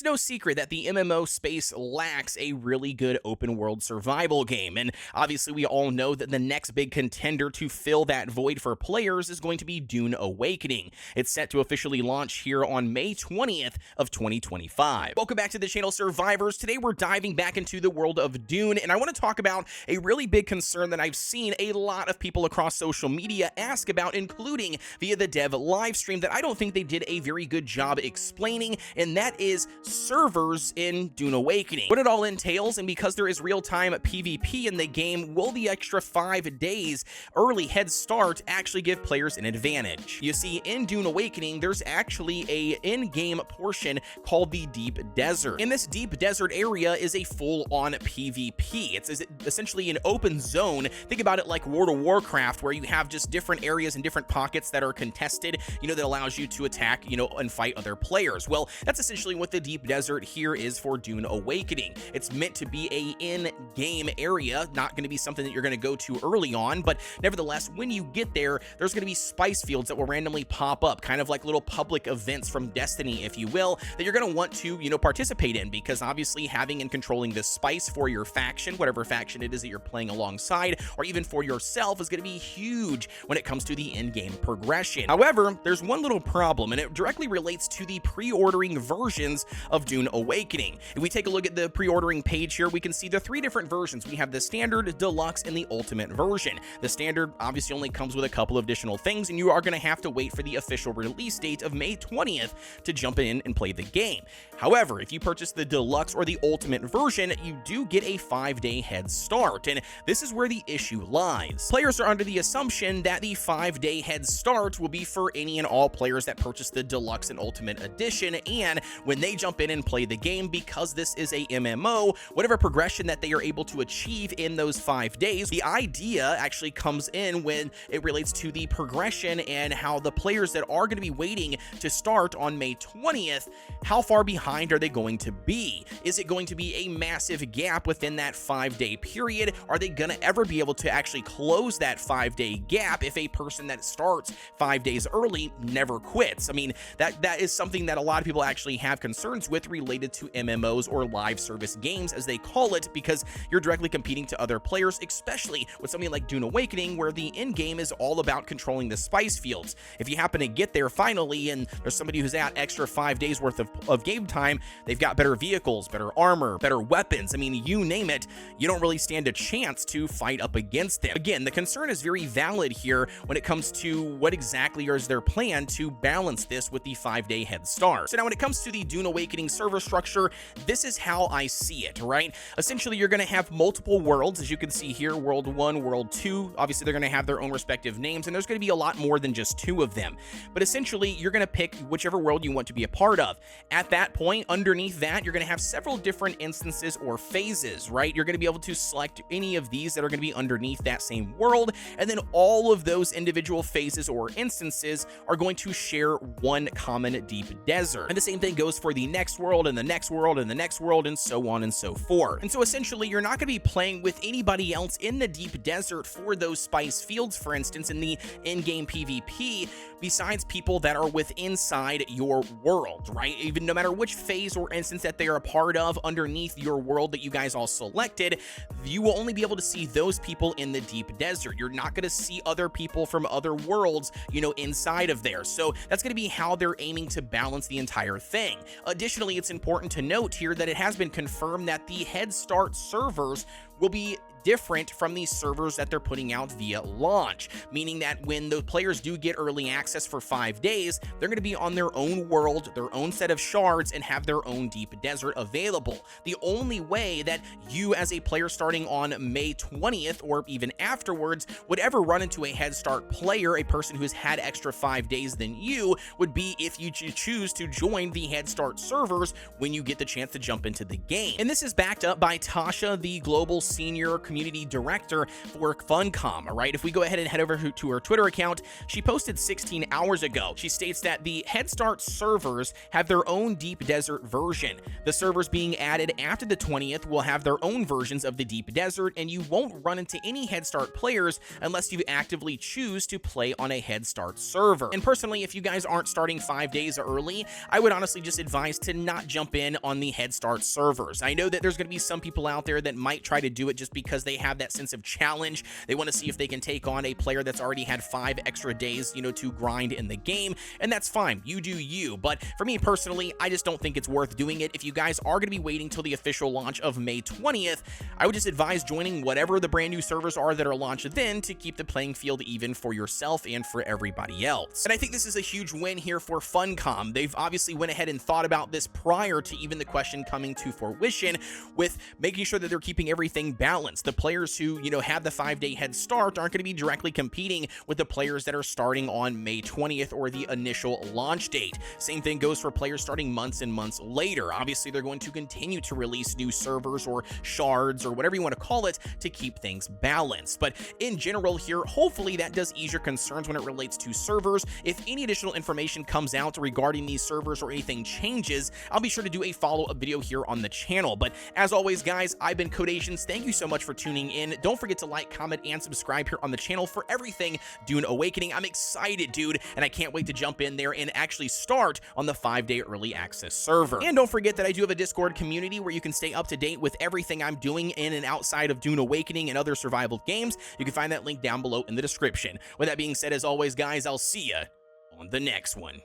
It's no secret that the MMO space lacks a really good open world survival game, and obviously we all know that the next big contender to fill that void for players is going to be Dune Awakening. It's set to officially launch here on May 20th of 2025. Welcome back to the channel, survivors. Today we're diving back into the world of Dune, and I want to talk about a really big concern that I've seen a lot of people across social media ask about, including via the dev live stream, that I don't think they did a very good job explaining, and that is servers in Dune Awakening. What it all entails, and because there is real-time PvP in the game, will the extra 5 days early head start actually give players an advantage? You see, in Dune Awakening, there's actually a in-game portion called the Deep Desert. In this Deep Desert area is a full-on PvP. It's essentially an open zone. Think about it like World of Warcraft, where you have just different areas and different pockets that are contested, that allows you to attack, and fight other players. Well, that's essentially what the Deep Desert here is for Dune Awakening. It's meant to be a in-game area, not going to be something that you're going to go to early on, but nevertheless, when you get there, there's going to be spice fields that will randomly pop up, kind of like little public events from Destiny, if you will, that you're going to want to, participate in, because obviously having and controlling this spice for your faction, whatever faction it is that you're playing alongside, or even for yourself, is going to be huge when it comes to the in-game progression. However, there's one little problem, and it directly relates to the pre-ordering versions of Dune Awakening. If we take a look at the pre-ordering page here, we can see the 3 different versions. We have the standard, deluxe, and the ultimate version. The standard obviously only comes with a couple of additional things, and you are going to have to wait for the official release date of May 20th to jump in and play the game. However, if you purchase the deluxe or the ultimate version, you do get a 5-day head start, and this is where the issue lies. Players are under the assumption that the 5-day head start will be for any and all players that purchase the deluxe and ultimate edition, and when they jump in and play the game, because this is a MMO, whatever progression that they are able to achieve in those 5 days, the idea actually comes in when it relates to the progression and how the players that are going to be waiting to start on May 20th, how far behind are they going to be? Is it going to be a massive gap within that 5-day period? Are they going to ever be able to actually close that 5-day gap if a person that starts 5 days early never quits? I mean, that is something that a lot of people actually have concerns with related to MMOs, or live service games as they call it, because you're directly competing to other players, especially with something like Dune Awakening, where the end game is all about controlling the spice fields. If you happen to get there finally and there's somebody who's at extra 5 days worth of game time, they've got better vehicles, better armor, better weapons, I mean, you name it, you don't really stand a chance to fight up against them. Again, the concern is very valid here when it comes to what exactly is their plan to balance this with the 5-day head start. So now when it comes to the Dune Awakening server structure, this is how I see it, right? Essentially, you're going to have multiple worlds, as you can see here, World 1, World 2. Obviously, they're going to have their own respective names, and there's going to be a lot more than just 2 of them. But essentially, you're going to pick whichever world you want to be a part of. At that point, underneath that, you're going to have several different instances or phases, right? You're going to be able to select any of these that are going to be underneath that same world, and then all of those individual phases or instances are going to share one common deep desert. And the same thing goes for the next world, and the next world, and the next world, and so on and so forth. And so essentially, you're not going to be playing with anybody else in the deep desert for those spice fields, for instance, in the in-game PvP, besides people that are inside your world, right? Even no matter which phase or instance that they are a part of underneath your world that you guys all selected, you will only be able to see those people in the deep desert. You're not going to see other people from other worlds, inside of there. So that's going to be how they're aiming to balance the entire thing. Additionally, it's important to note here that it has been confirmed that the Head Start servers will be different from these servers that they're putting out via launch, meaning that when the players do get early access for 5 days, they're going to be on their own world, their own set of shards, and have their own deep desert available. The only way that you as a player starting on May 20th or even afterwards would ever run into a Head Start player, a person who's had extra 5 days than you, would be if you choose to join the Head Start servers when you get the chance to jump into the game. And this is backed up by Tasha, the global senior community director for Funcom, all right? If we go ahead and head over to her Twitter account, she posted 16 hours ago. She states that the Head Start servers have their own Deep Desert version. The servers being added after the 20th will have their own versions of the Deep Desert, and you won't run into any Head Start players unless you actively choose to play on a Head Start server. And personally, if you guys aren't starting 5 days early, I would honestly just advise to not jump in on the Head Start servers. I know that there's going to be some people out there that might try to do it just because they have that sense of challenge. They want to see if they can take on a player that's already had 5 extra days, to grind in the game, and that's fine. You do you. But for me personally, I just don't think it's worth doing it. If you guys are going to be waiting till the official launch of May 20th, I would just advise joining whatever the brand new servers are that are launched then to keep the playing field even for yourself and for everybody else. And I think this is a huge win here for Funcom. They've obviously went ahead and thought about this prior to even the question coming to fruition, with making sure that they're keeping everything balanced. The players who, have the 5-day head start aren't going to be directly competing with the players that are starting on May 20th or the initial launch date. Same thing goes for players starting months and months later. Obviously, they're going to continue to release new servers or shards or whatever you want to call it to keep things balanced. But in general here, hopefully that does ease your concerns when it relates to servers. If any additional information comes out regarding these servers or anything changes, I'll be sure to do a follow-up video here on the channel. But as always, guys, I've been Kodeations. Thank you so much for tuning in. Don't forget to like, comment, and subscribe here on the channel for everything Dune Awakening. I'm excited, dude, and I can't wait to jump in there and actually start on the 5-day early access server. And don't forget that I do have a Discord community where you can stay up to date with everything I'm doing in and outside of Dune Awakening and other survival games. You can find that link down below in the description. With that being said, as always, guys, I'll see ya on the next one.